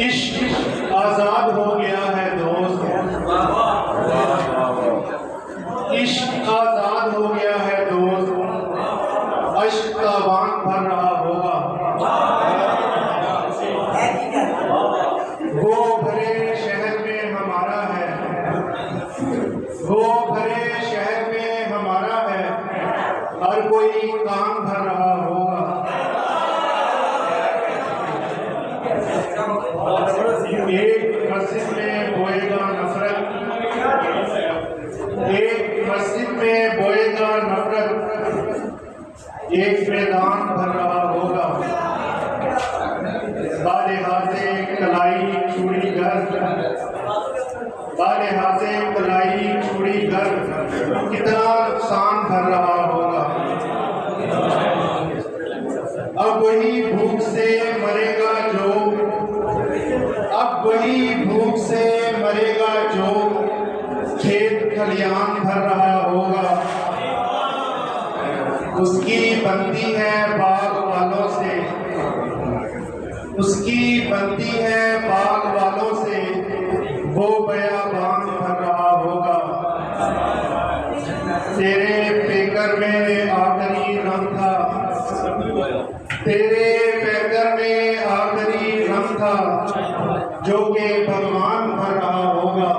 इश्क आजाद हो गया है दोस्त, इश्क आजाद हो गया है दोस्त, अश्क का बांध भर रहा होगा। वो भरे शहर में हमारा है, वो भरे शहर में हमारा है, हर कोई काम भर रहा होगा। एक मस्जिद में बोएगा नफरत, एक मस्जिद में बोएगा नफरत, एक मैदान भर रहा होगा। बाले हाथे कलाई चूड़ी घर, बाले हाथे कलाई चूड़ी घर, कितना नुकसान भर रहा होगा। अब वही भूख से मरेगा जो, अब वही भूख से मरेगा जो खेत खलियान भर रहा होगा। उसकी बनती है बाग वालों से, उसकी बनती है बाग वालों से, वो बयाबान भर रहा होगा। तेरे पेकर में आखिरी रंग था, तेरे पेकर में आखिरी रंग था, जो कि भगवान भर रहा होगा।